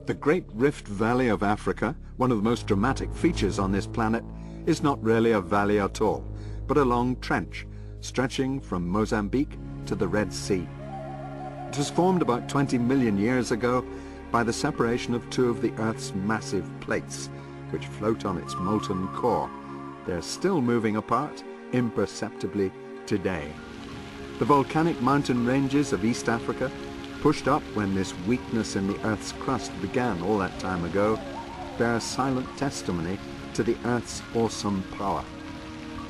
The Great Rift Valley of Africa, one of the most dramatic features on this planet, is not really a valley at all, but a long trench stretching from Mozambique to the Red Sea. It was formed about 20 million years ago by the separation of two of the Earth's massive plates, which float on its molten core. They're still moving apart imperceptibly today. The volcanic mountain ranges of East Africa, pushed up when this weakness in the Earth's crust began all that time ago, bear silent testimony to the Earth's awesome power.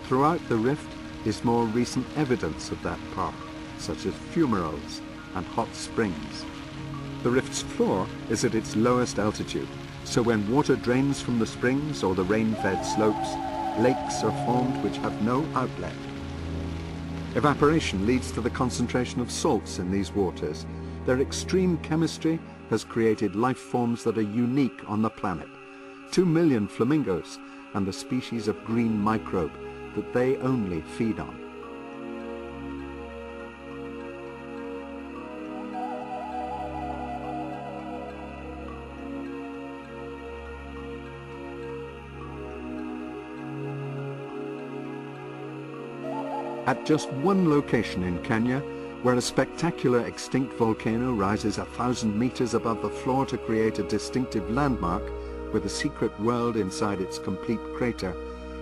Throughout the rift is more recent evidence of that power, such as fumaroles and hot springs. The rift's floor is at its lowest altitude, so when water drains from the springs or the rain-fed slopes, lakes are formed which have no outlet. Evaporation leads to the concentration of salts in these waters. Their extreme chemistry has created life forms that are unique on the planet. 2 million flamingos and the species of green microbe that they only feed on. At just one location in Kenya, where a spectacular extinct volcano rises 1,000 meters above the floor to create a distinctive landmark with a secret world inside its complete crater,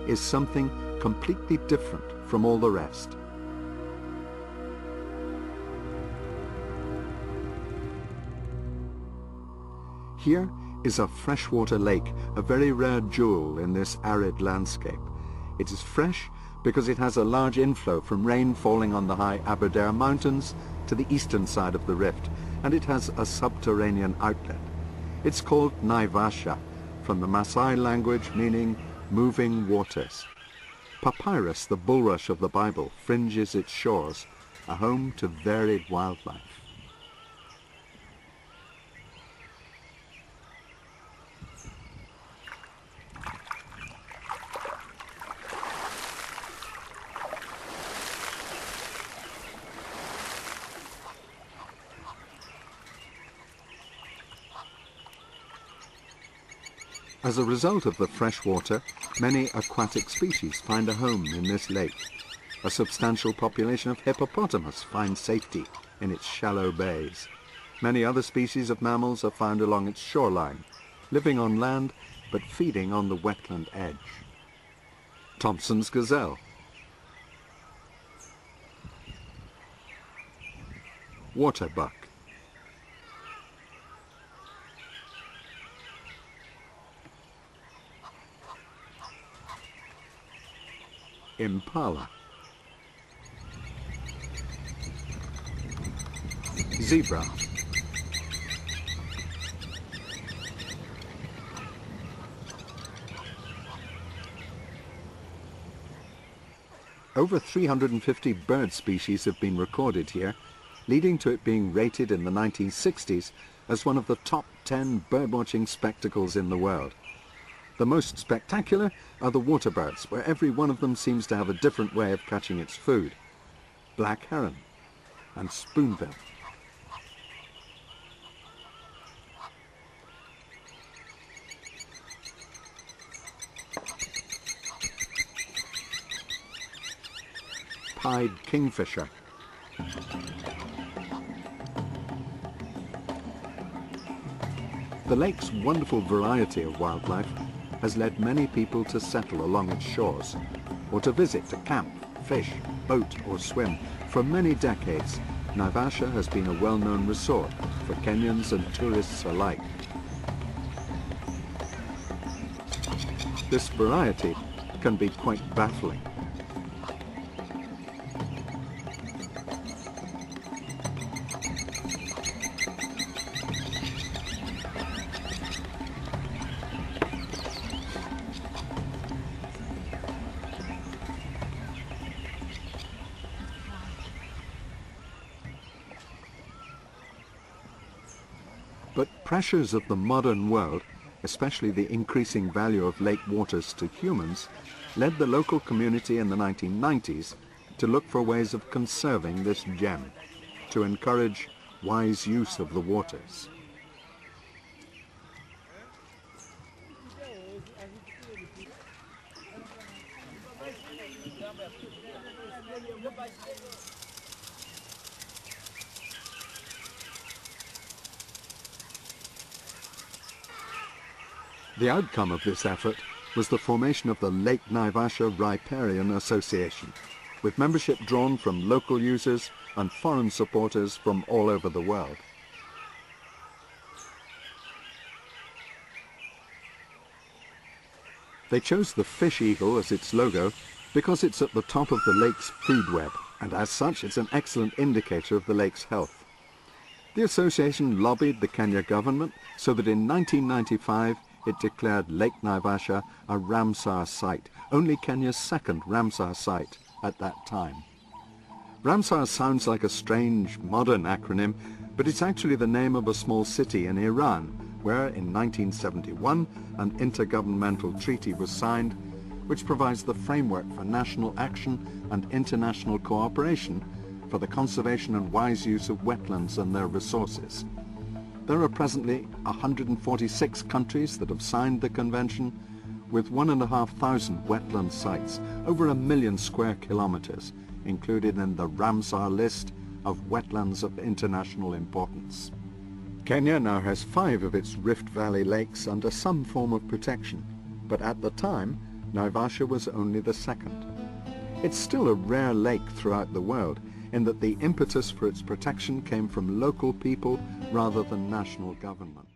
is something completely different from all the rest. Here is a freshwater lake, a very rare jewel in this arid landscape. It is fresh because it has a large inflow from rain falling on the high Aberdare Mountains to the eastern side of the rift, and it has a subterranean outlet. It's called Naivasha, from the Maasai language meaning moving waters. Papyrus, the bulrush of the Bible, fringes its shores, a home to varied wildlife. As a result of the fresh water, many aquatic species find a home in this lake. A substantial population of hippopotamus finds safety in its shallow bays. Many other species of mammals are found along its shoreline, living on land but feeding on the wetland edge. Thompson's gazelle, waterbuck, impala, zebra, over 350 bird species have been recorded here, leading to it being rated in the 1960s as one of the top 10 birdwatching spectacles in the world. The most spectacular are the waterbirds, where every one of them seems to have a different way of catching its food. Black heron and spoonbill. Pied kingfisher. The lake's wonderful variety of wildlife has led many people to settle along its shores, or to visit to camp, fish, boat or swim. For many decades, Naivasha has been a well-known resort for Kenyans and tourists alike. This variety can be quite baffling. But pressures of the modern world, especially the increasing value of lake waters to humans, led the local community in the 1990s to look for ways of conserving this gem, to encourage wise use of the waters. The outcome of this effort was the formation of the Lake Naivasha Riparian Association, with membership drawn from local users and foreign supporters from all over the world. They chose the fish eagle as its logo because it's at the top of the lake's food web, and as such it's an excellent indicator of the lake's health. The association lobbied the Kenya government so that in 1995 it declared Lake Naivasha a Ramsar site, only Kenya's second Ramsar site at that time. Ramsar sounds like a strange modern acronym, but it's actually the name of a small city in Iran, where in 1971 an intergovernmental treaty was signed which provides the framework for national action and international cooperation for the conservation and wise use of wetlands and their resources. There are presently 146 countries that have signed the convention, with 1,500 wetland sites, over 1 million square kilometers, included in the Ramsar list of wetlands of international importance. Kenya now has 5 of its Rift Valley lakes under some form of protection, but at the time, Naivasha was only the second. It's still a rare lake throughout the world, in that the impetus for its protection came from local people rather than national government.